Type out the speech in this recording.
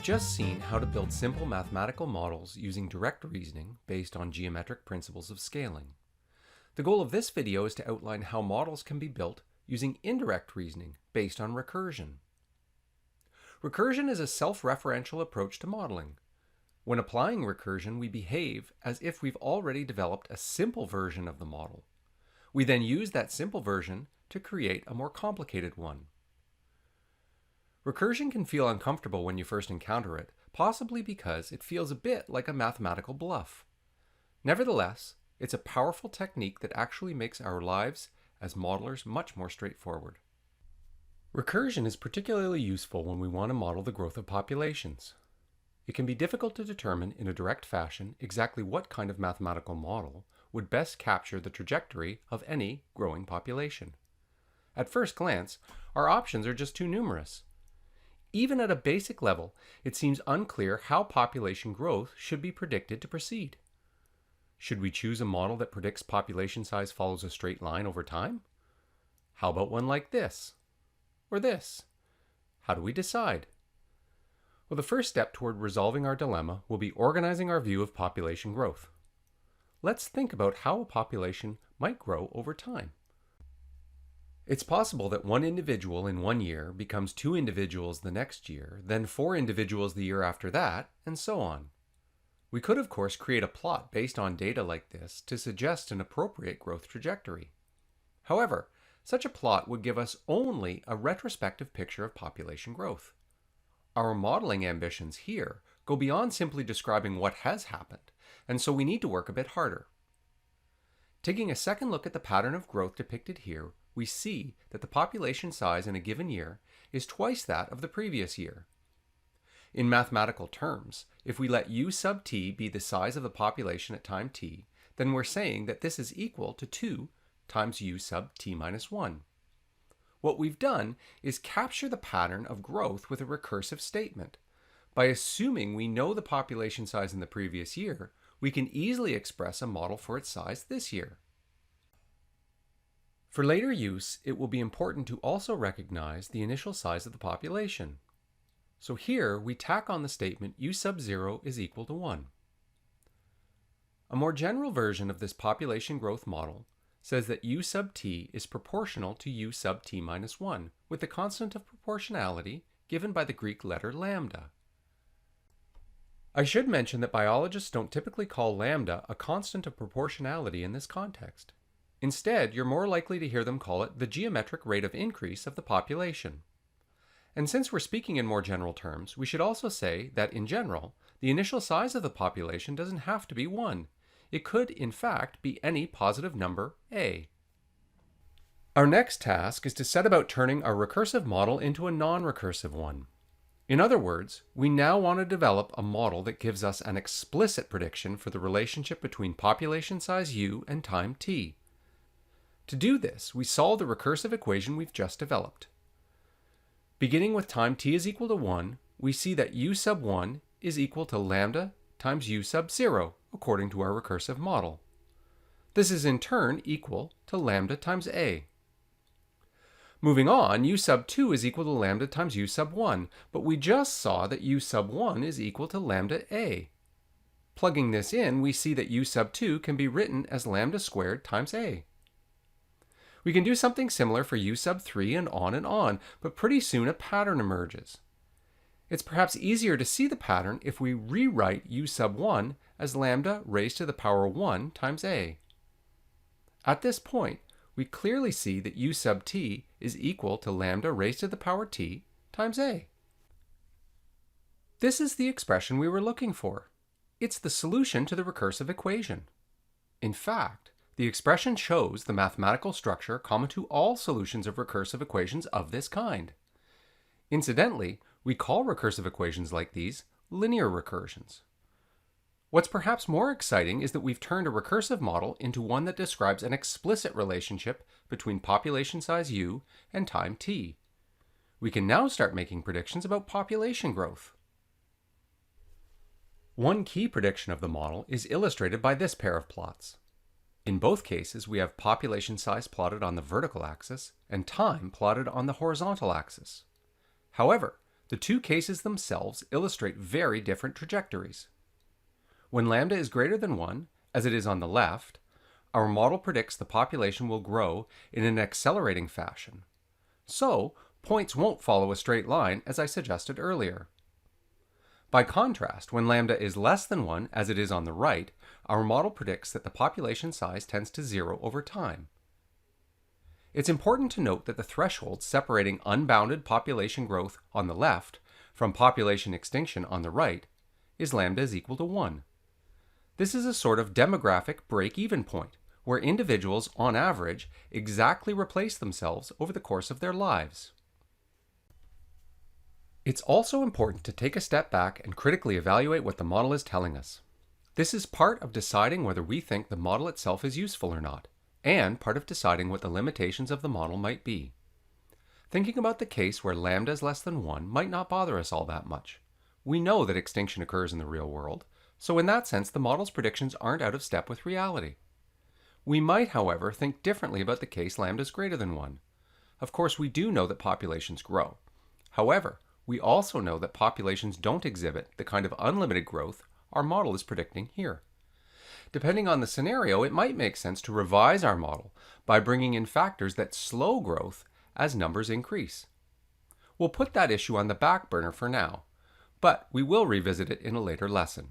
just seen how to build simple mathematical models using direct reasoning based on geometric principles of scaling. The goal of this video is to outline how models can be built using indirect reasoning based on recursion. Recursion is a self-referential approach to modeling. When applying recursion, we behave as if we've already developed a simple version of the model. We then use that simple version to create a more complicated one. Recursion can feel uncomfortable when you first encounter it, possibly because it feels a bit like a mathematical bluff. Nevertheless, it's a powerful technique that actually makes our lives as modelers much more straightforward. Recursion is particularly useful when we want to model the growth of populations. It can be difficult to determine in a direct fashion exactly what kind of mathematical model would best capture the trajectory of any growing population. At first glance, our options are just too numerous. Even at a basic level, it seems unclear how population growth should be predicted to proceed. Should we choose a model that predicts population size follows a straight line over time? How about one like this? Or this? How do we decide? Well, the first step toward resolving our dilemma will be organizing our view of population growth. Let's think about how a population might grow over time. It's possible that one individual in one year becomes 2 individuals the next year, then 4 individuals the year after that, and so on. We could, of course, create a plot based on data like this to suggest an appropriate growth trajectory. However, such a plot would give us only a retrospective picture of population growth. Our modeling ambitions here go beyond simply describing what has happened, and so we need to work a bit harder. Taking a second look at the pattern of growth depicted here, we see that the population size in a given year is twice that of the previous year. In mathematical terms, if we let u sub t be the size of the population at time t, then we're saying that this is equal to 2 times u sub t minus 1. What we've done is capture the pattern of growth with a recursive statement. By assuming we know the population size in the previous year, we can easily express a model for its size this year. For later use, it will be important to also recognize the initial size of the population. So here we tack on the statement u sub 0 is equal to 1. A more general version of this population growth model says that u sub t is proportional to u sub t minus 1, with the constant of proportionality given by the Greek letter lambda. I should mention that biologists don't typically call lambda a constant of proportionality in this context. Instead, you're more likely to hear them call it the geometric rate of increase of the population. And since we're speaking in more general terms, we should also say that in general, the initial size of the population doesn't have to be 1. It could, in fact, be any positive number a. Our next task is to set about turning our recursive model into a non-recursive one. In other words, we now want to develop a model that gives us an explicit prediction for the relationship between population size u and time t. To do this, we solve the recursive equation we've just developed. Beginning with time t is equal to 1, we see that u sub 1 is equal to lambda times u sub 0, according to our recursive model. This is in turn equal to lambda times a. Moving on, u sub 2 is equal to lambda times u sub 1, but we just saw that u sub 1 is equal to lambda a. Plugging this in, we see that u sub 2 can be written as lambda squared times a. We can do something similar for u sub 3 and on, but pretty soon a pattern emerges. It's perhaps easier to see the pattern if we rewrite u sub 1 as lambda raised to the power 1 times a. At this point, we clearly see that u sub t is equal to lambda raised to the power t times a. This is the expression we were looking for. It's the solution to the recursive equation. In fact, the expression shows the mathematical structure common to all solutions of recursive equations of this kind. Incidentally, we call recursive equations like these linear recursions. What's perhaps more exciting is that we've turned a recursive model into one that describes an explicit relationship between population size u and time t. We can now start making predictions about population growth. One key prediction of the model is illustrated by this pair of plots. In both cases, we have population size plotted on the vertical axis and time plotted on the horizontal axis. However, The two cases themselves illustrate very different trajectories. When lambda is greater than 1, as it is on the left, our model predicts the population will grow in an accelerating fashion. So, points won't follow a straight line, as I suggested earlier. By contrast, when lambda is less than 1, as it is on the right, our model predicts that the population size tends to 0 over time. It's important to note that the threshold separating unbounded population growth on the left from population extinction on the right is lambda is equal to 1. This is a sort of demographic break-even point, where individuals, on average, exactly replace themselves over the course of their lives. It's also important to take a step back and critically evaluate what the model is telling us. This is part of deciding whether we think the model itself is useful or not, and part of deciding what the limitations of the model might be. Thinking about the case where lambda is less than 1 might not bother us all that much. We know that extinction occurs in the real world, so in that sense the model's predictions aren't out of step with reality. We might, however, think differently about the case lambda is greater than 1. Of course, we do know that populations grow. However, we also know that populations don't exhibit the kind of unlimited growth our model is predicting here. Depending on the scenario, it might make sense to revise our model by bringing in factors that slow growth as numbers increase. We'll put that issue on the back burner for now, but we will revisit it in a later lesson.